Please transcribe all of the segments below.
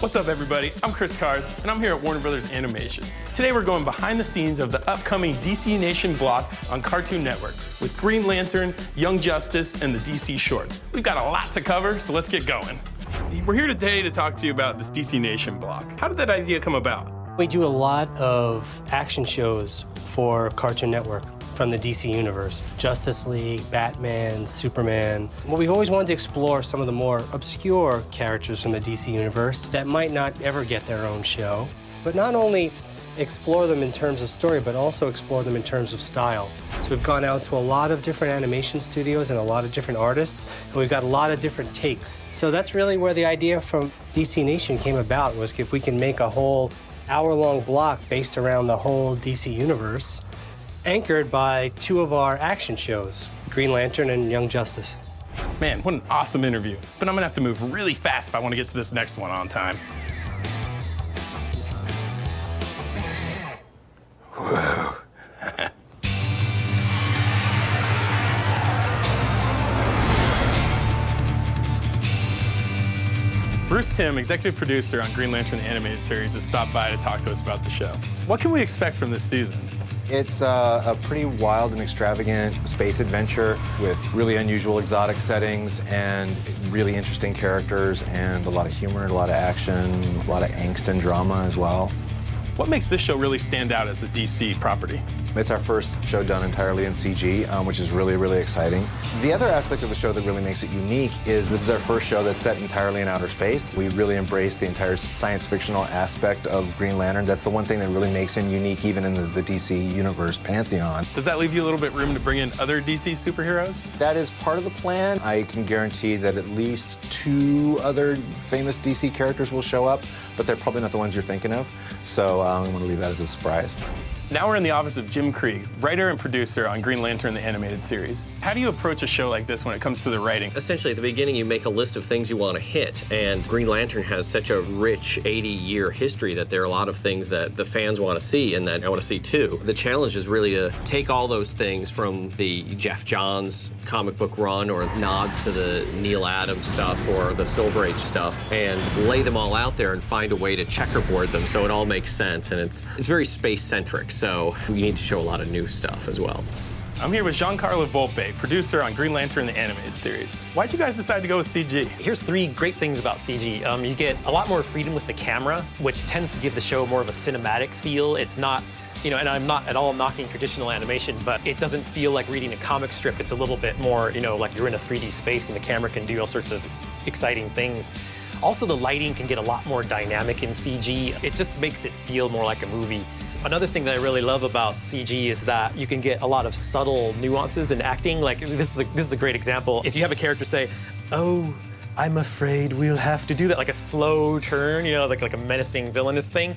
What's up, everybody? I'm Chris Cars, and I'm here at Warner Brothers Animation. Today we're going behind the scenes of the upcoming DC Nation block on Cartoon Network with Green Lantern, Young Justice, and the DC shorts. We've got a lot to cover, so let's get going. We're here today to talk to you about this DC Nation block. How did that idea come about? We do a lot of action shows for Cartoon Network from the DC universe. Justice League, Batman, Superman. Well, we've always wanted to explore some of the more obscure characters from the DC universe that might not ever get their own show, but not only explore them in terms of story, but also explore them in terms of style. So we've gone out to a lot of different animation studios and a lot of different artists, and we've got a lot of different takes. So that's really where the idea from DC Nation came about, was if we can make a whole hour-long block based around the whole DC universe, anchored by two of our action shows, Green Lantern and Young Justice. Man, what an awesome interview. But I'm gonna have to move really fast if I want to get to this next one on time. Whoa. Bruce Timm, executive producer on Green Lantern the Animated Series, has stopped by to talk to us about the show. What can we expect from this season? It's a pretty wild and extravagant space adventure with really unusual exotic settings and really interesting characters and a lot of humor, a lot of action, a lot of angst and drama as well. What makes this show really stand out as a DC property? It's our first show done entirely in CG, which is really, really exciting. The other aspect of the show that really makes it unique is this is our first show that's set entirely in outer space. We really embrace the entire science fictional aspect of Green Lantern. That's the one thing that really makes him unique even in the DC universe pantheon. Does that leave you a little bit room to bring in other DC superheroes? That is part of the plan. I can guarantee that at least 2 other famous DC characters will show up, but they're probably not the ones you're thinking of. So I'm going to leave that as a surprise. Now we're in the office of Jim Krieg, writer and producer on Green Lantern the Animated Series. How do you approach a show like this when it comes to the writing? Essentially, at the beginning, you make a list of things you want to hit, and Green Lantern has such a rich 80-year history that there are a lot of things that the fans want to see and that I want to see too. The challenge is really to take all those things from the Jeff Johns comic book run or nods to the Neil Adams stuff or the Silver Age stuff and lay them all out there and find a way to checkerboard them so it all makes sense, and it's very space-centric. So we need to show a lot of new stuff as well. I'm here with Giancarlo Volpe, producer on Green Lantern the Animated Series. Why'd you guys decide to go with CG? Here's 3 great things about CG. You get a lot more freedom with the camera, which tends to give the show more of a cinematic feel. It's not, and I'm not at all knocking traditional animation, but it doesn't feel like reading a comic strip. It's a little bit more, like you're in a 3D space and the camera can do all sorts of exciting things. Also, the lighting can get a lot more dynamic in CG. It just makes it feel more like a movie. Another thing that I really love about CG is that you can get a lot of subtle nuances in acting. Like, this is a great example. If you have a character say, "Oh, I'm afraid we'll have to do that," like a slow turn, like a menacing villainous thing.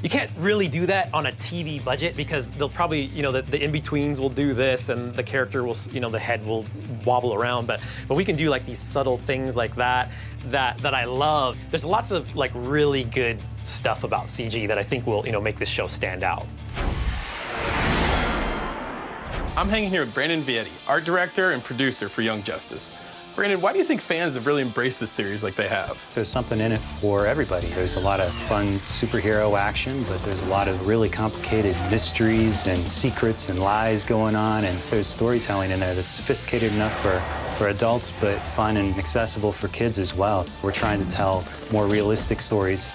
You can't really do that on a TV budget because they'll probably, the in-betweens will do this and the character will, the head will wobble around. But we can do like these subtle things like that I love. There's lots of really good stuff about CG that I think will, make this show stand out. I'm hanging here with Brandon Vietti, art director and producer for Young Justice. Brandon, why do you think fans have really embraced this series like they have? There's something in it for everybody. There's a lot of fun superhero action, but there's a lot of really complicated mysteries and secrets and lies going on, and there's storytelling in there that's sophisticated enough for adults, but fun and accessible for kids as well. We're trying to tell more realistic stories.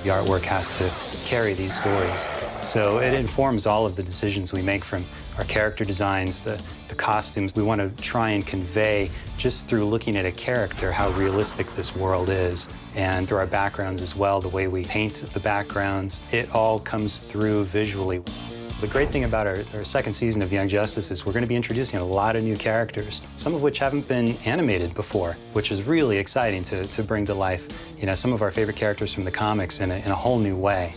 The artwork has to carry these stories. So it informs all of the decisions we make, from our character designs, the costumes. We want to try and convey, just through looking at a character, how realistic this world is. And through our backgrounds as well, the way we paint the backgrounds, it all comes through visually. The great thing about our second season of Young Justice is we're going to be introducing a lot of new characters, some of which haven't been animated before, which is really exciting to bring to life, some of our favorite characters from the comics in a whole new way.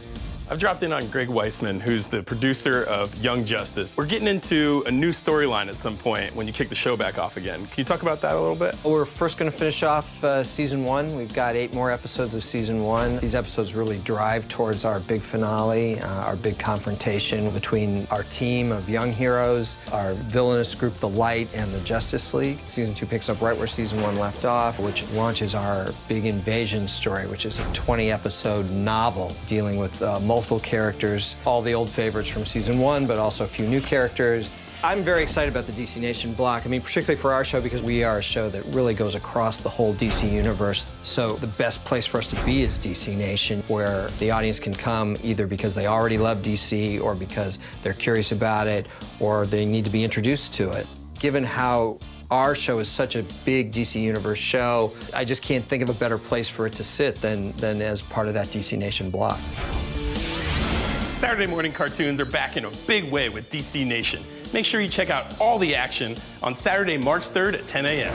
I've dropped in on Greg Weisman, who's the producer of Young Justice. We're getting into a new storyline at some point when you kick the show back off again. Can you talk about that a little bit? We're first going to finish off season 1. We've got 8 more episodes of season 1. These episodes really drive towards our big finale, our big confrontation between our team of young heroes, our villainous group, the Light, and the Justice League. Season 2 picks up right where season 1 left off, which launches our big invasion story, which is a 20-episode novel dealing with multiple characters, all the old favorites from season 1, but also a few new characters. I'm very excited about the DC Nation block. I mean, particularly for our show, because we are a show that really goes across the whole DC universe. So the best place for us to be is DC Nation, where the audience can come either because they already love DC or because they're curious about it or they need to be introduced to it. Given how our show is such a big DC Universe show, I just can't think of a better place for it to sit than as part of that DC Nation block. Saturday morning cartoons are back in a big way with DC Nation. Make sure you check out all the action on Saturday, March 3rd at 10 a.m.